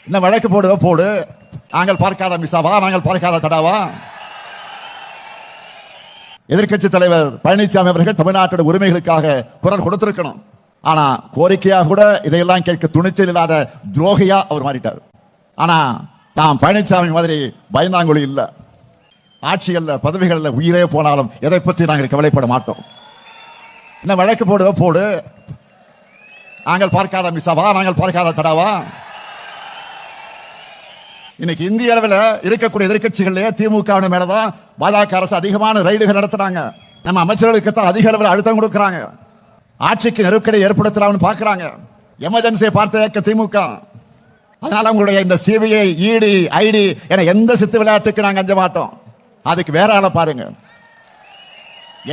இன்னும் வழக்கு போடு. நாங்கள் பார்க்காத மிசாவா, நாங்கள் பார்க்காத தடாவா? எதிர்க்கட்சி தலைவர் பழனிசாமி அவர்கள் தமிழ்நாட்டோட உரிமைகளுக்காக குரல் கொடுத்திருக்கணும். ஆனா கோரிக்கையாக கூட இதையெல்லாம் கேட்க துணிச்சல் இல்லாத துரோகியா அவர் மாறிட்டார். ஆனா நாம் பழனிசாமி மாதிரி பயந்தாங்குழி இல்ல. ஆட்சிகள்ல பதவிகள்ல உயிரே போனாலும் எதை பற்றி நாங்கள் கவலைப்பட மாட்டோம். இன்னும் வழக்கு போடு. நாங்கள் பார்க்காத மிசாவா, நாங்கள் பார்க்காத தடாவா? இன்னைக்கு இந்திய அளவில் இருக்கக்கூடிய எதிர்கட்சிகளிலே திமுக மேலதான் பாஜக அரசு அதிகமான ரைடுகள் நடத்துறாங்க. நம்ம அமைச்சர்களுக்கு தான் அதிக அளவில் அழுத்தம் கொடுக்கறாங்க. ஆட்சிக்கு நெருக்கடி ஏற்படுத்தலாம்னு பாக்குறாங்க. எமர்ஜென்சியை பார்த்த இயக்க திமுக. அதனால உங்களுடைய இந்த சிபிஐ, இடி, ஐடி என எந்த சித்து விளையாட்டுக்கு நாங்க அஞ்ச மாட்டோம். அதுக்கு வேற ஆளை பாருங்க.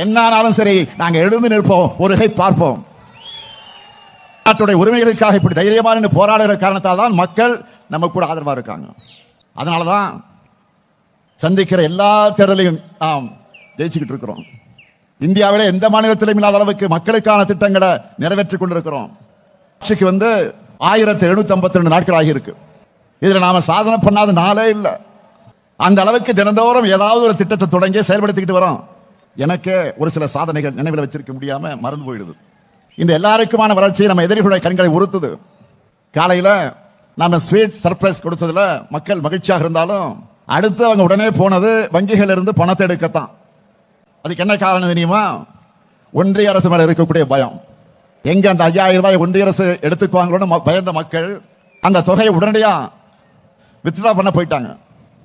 என்னாலும் சரி, நாங்க எழுந்து நிற்போம், ஒரு கை பார்ப்போம். நாட்டுடைய உரிமைகளுக்காக இப்படி தைரியமான போராடுகிற காரணத்தால் தான் மக்கள் நம்ம கூட ஆதரவா இருக்காங்க. அதனாலதான் சந்திக்கிற எல்லா தேர்தலையும் நாம் ஜெயிச்சுக்கிட்டு இருக்கிறோம். இந்தியாவிலே எந்த மாநிலத்திலும் இல்லாத அளவுக்கு மக்களுக்கான திட்டங்களை நிறைவேற்றிக் கொண்டிருக்கிறோம். ஆட்சிக்கு 1752 நாட்கள் ஆகியிருக்கு. இதுல நாம சாதனை பண்ணாத நாளே இல்லை. அந்த அளவுக்கு தினந்தோறும் ஏதாவது ஒரு திட்டத்தை தொடங்கி செயல்படுத்திக்கிட்டு வரோம். எனக்கு ஒரு சில சாதனைகள் நினைவில் வச்சிருக்க முடியாம மறந்து போயிடுது. இந்த எல்லாருக்குமான வளர்ச்சி நம்ம எதிரிகளுடைய கண்களை உறுத்துது. காலையில நாம ஸ்வீட் சர்ப்ரைஸ் கொடுத்ததுல மக்கள் மகிழ்ச்சியாக இருந்தாலும் அடுத்து அவங்க உடனே போனது வங்கிகள் இருந்து பணத்தை எடுக்கத்தான். அதுக்கு என்ன காரணம் தெரியுமா? ஒன்றிய அரசு மேல இருக்கக்கூடிய பயம். எங்க அந்த 5000 ரூபாய் ஒன்றிய அரசு எடுத்துக்குவாங்களோன்னு பயந்த மக்கள் அந்த தொகையை உடனடியா வித்ட்ரா பண்ண போயிட்டாங்க.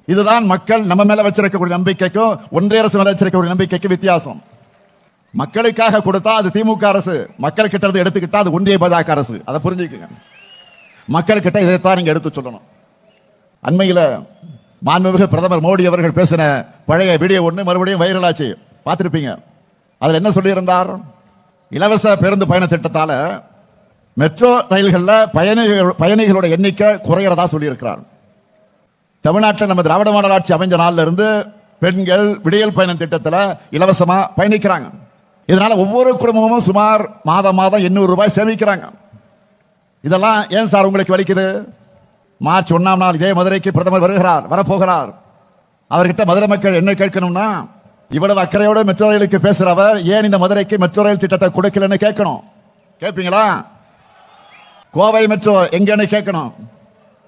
இதுதான் மக்கள் நம்ம மேல வச்சிருக்கக்கூடிய நம்பிக்கைக்கும் ஒன்றிய அரசு மேல வச்சிருக்கக்கூடிய நம்பிக்கைக்கு வித்தியாசம். மக்களுக்காக கொடுத்தா அது திமுக அரசு, மக்கள் கிட்ட இருந்து எடுத்துக்கிட்டா அது ஒன்றிய பாஜக அரசு. அதை புரிஞ்சுக்குங்க. மக்கள் கிட்ட இதைத்தான் நீங்க எடுத்து சொல்லணும். அண்மையில் மாண்புமிகு பிரதமர் மோடி அவர்கள் பேசின பழைய வீடியோ ஒன்று மறுபடியும் வைரலாச்சு, பார்த்திருப்பீங்க. அதில் என்ன சொல்லியிருந்தார்? இலவச பேருந்து பயண திட்டத்தால மெட்ரோ ரயில்களில் பயணிகளோட எண்ணிக்கை குறைகிறதா சொல்லியிருக்கிறார். தமிழ்நாட்டில் நம்ம திராவிட மாடல் ஆட்சி அமைஞ்ச நாள்ல இருந்து பெண்கள் விடியல் பயணம் திட்டத்தில் இலவசமா பயணிக்கிறாங்க. இதனால ஒவ்வொரு குடும்பமும் சுமார் மாதம் 800 ரூபாய் சேமிக்கிறாங்க. இதெல்லாம் ஏன் சார் உங்களுக்கு வலிக்குது? மார்ச் 1ஆம் நாள் இதே மதுரைக்கு பிரதமர் வரப்போகிறார். அவர்கிட்ட மதுரை மக்கள் என்ன கேட்கணும்னா, இவ்வளவு அக்கறையோடு மெட்ரோ ரயிலுக்கு பேசுறவர் ஏன் இந்த மதுரைக்கு மெட்ரோ ரயில் திட்டத்தை கொடுக்கலன்னு கேட்கணும். கேட்பீங்களா? கோவை மெட்ரோ எங்கன்னு கேட்கணும்.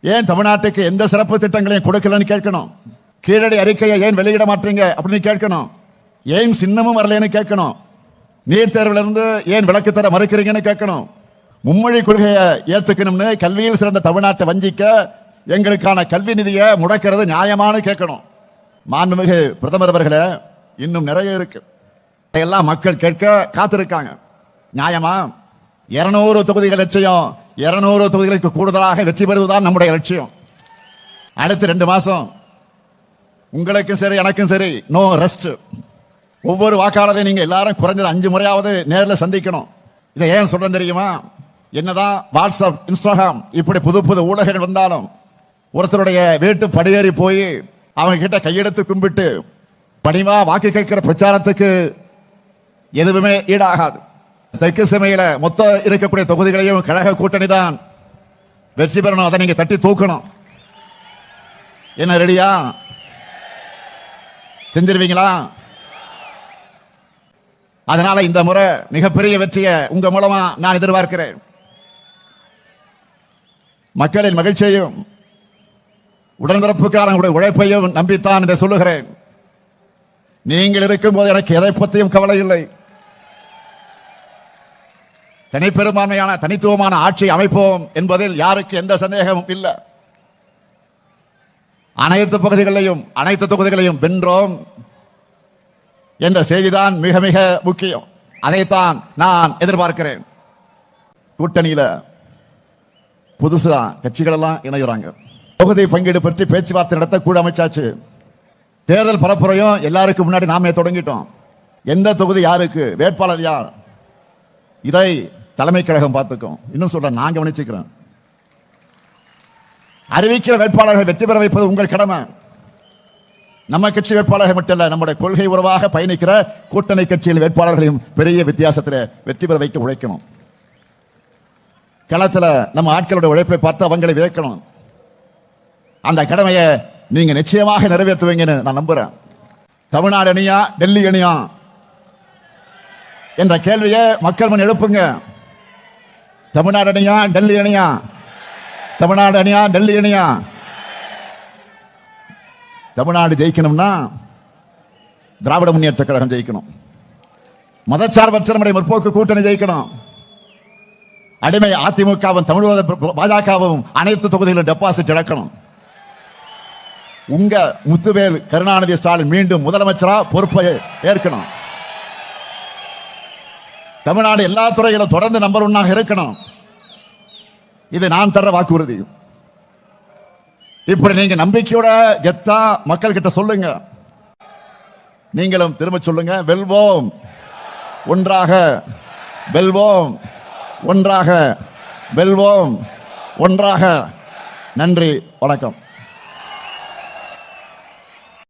ஏன் தமிழ்நாட்டுக்கு எந்த சிறப்பு திட்டங்களையும் கொடுக்கலன்னு கேட்கணும். கீழடி அறிக்கையை ஏன் வெளியிட மாட்டீங்க அப்படின்னு கேட்கணும். ஏன் சின்னமும் வரலன்னு கேட்கணும். நீட் தேர்விலிருந்து ஏன் விலக்கு தர மறுக்கிறீங்கன்னு கேட்கணும். மும்மொழி கொள்கையை ஏத்துக்கணும்னு கல்வியில் சிறந்த தமிழ்நாட்டை வஞ்சிக்க எங்களுக்கான கல்வி நிதியை முடக்கிறது நியாயமானு கேட்கணும். மாண்புமிகு பிரதமர் அவர்களே, இன்னும் நிறைய இருக்கு. எல்லாம் மக்கள் கேட்க காத்திருக்காங்க. நியாயமா? 200 தொகுதிகள் லட்சியம். 200 தொகுதிகளுக்கு கூடுதலாக வெற்றி பெறுவதுதான் நம்முடைய லட்சியம். அடுத்த 2 மாசம் உங்களுக்கும் சரி எனக்கும் சரி நோ ரெஸ்ட். ஒவ்வொரு வாக்காளரையும் நீங்க எல்லாரும் குறைஞ்சது 5 முறையாவது நேரில் சந்திக்கணும். இதை ஏன் சொல்றேன் தெரியுமா? என்னதான் வாட்ஸ்அப், இன்ஸ்டாகிராம் இப்படி புது ஊடகங்கள் வந்தாலும் ஒருத்தருடைய வீட்டு படியேறி போய் அவங்க கிட்ட கையெடுத்து கும்பிட்டு பணிவா வாக்கு கேட்கிற பிரச்சாரத்துக்கு எதுவுமே ஈடாகாது. தெற்கு சமையில மொத்தம் இருக்கக்கூடிய தொகுதிகளையும் கழக கூட்டணி தான் வெற்றி பெறணும். அதை நீங்க தட்டி தூக்கணும். என்ன ரெடியா? செஞ்சிருவீங்களா? அதனால இந்த முறை மிகப்பெரிய வெற்றியை உங்க மூலமா நான் எதிர்பார்க்கிறேன். மக்களின் மகிழ்ச்சியையும் உடன்பிறப்புக்கான உழைப்பையும் நம்பித்தான் இதை சொல்லுகிறேன். நீங்கள் இருக்கும் போது எனக்கு எதை பற்றியும் கவலை இல்லை. தனிப்பெரும்பான்மையான தனித்துவமான ஆட்சி அமைப்போம் என்பதில் யாருக்கு எந்த சந்தேகமும் இல்லை. அனைத்து பகுதிகளையும் அனைத்து தொகுதிகளையும் வென்றோம் என்ற செய்திதான் மிக மிக முக்கியம். அதைத்தான் நான் எதிர்பார்க்கிறேன். கூட்டணியில புதுசா கட்சிகள் எல்லாம் இணைகிறாங்க. தொகுதி பங்கீடு பற்றி பேச்சுவார்த்தை நடத்த கூட அமைச்சாச்சு. தேர்தல் பரப்புரையும் எல்லாருக்கும் முன்னாடி நாமே தொடங்கிட்டோம். எந்த தொகுதி யாருக்கு, வேட்பாளர் யார், இதை தலைமை கழகம் பார்த்துக்கும். இன்னும் சொல்றேன், நான் கவனிச்சுக்கிறேன். அறிவிக்கிற வேட்பாளர்கள் வெற்றி பெற வைப்பது உங்கள் கடமை. நம்ம கட்சி வேட்பாளர்கள் மட்டும் இல்ல, நம்முடைய கொள்கை உறவாக பயணிக்கிற கூட்டணி கட்சியில் வேட்பாளர்களையும் பெரிய வித்தியாசத்தில் வெற்றி பெற வைக்க உழைக்கணும். களத்தில் நம்ம ஆட்களுடைய உழைப்பை பார்த்து அவங்களை வியக்கணும். அந்த கடமையை நீங்க நிச்சயமாக நிறைவேற்றுவீங்கன்னு நான் நம்புறேன். தமிழ்நாடு அணியா டெல்லி அணியா என்ற கேள்வியை மக்கள் முன் எழுப்புங்க. தமிழ்நாடு அணியா டெல்லி அணியா? தமிழ்நாடு அணியா டெல்லி அணியா? தமிழ்நாடு ஜெயிக்கணும்னா திராவிட முன்னேற்ற கழகம் ஜெயிக்கணும். மதச்சார்பற்ற நம்முடைய முற்போக்கு கூட்டணி ஜெயிக்கணும். அடிமை அதிமுகவும் தமிழக பாஜகவும் அனைத்து தொகுதிகளிலும் டெபாசிட் இழக்கணும். உங்க முத்துவேல் கருணாநிதி ஸ்டாலின் மீண்டும் முதலமைச்சரா பொறுப்பை ஏற்கணும். தமிழ்நாடு எல்லா துறையிலும் தொடர்ந்து நம்பர் 1 இருக்கணும். இது நான் தர வாக்குறுதி. இப்படி நீங்க நம்பிக்கையோட கெத்தா மக்கள் கிட்ட சொல்லுங்க. நீங்களும் திரும்ப சொல்லுங்க, வெல்வோம் ஒன்றாக, வெல்வோம் ஒன்றாக, வெல்வோம் ஒன்றாக. நன்றி, வணக்கம்.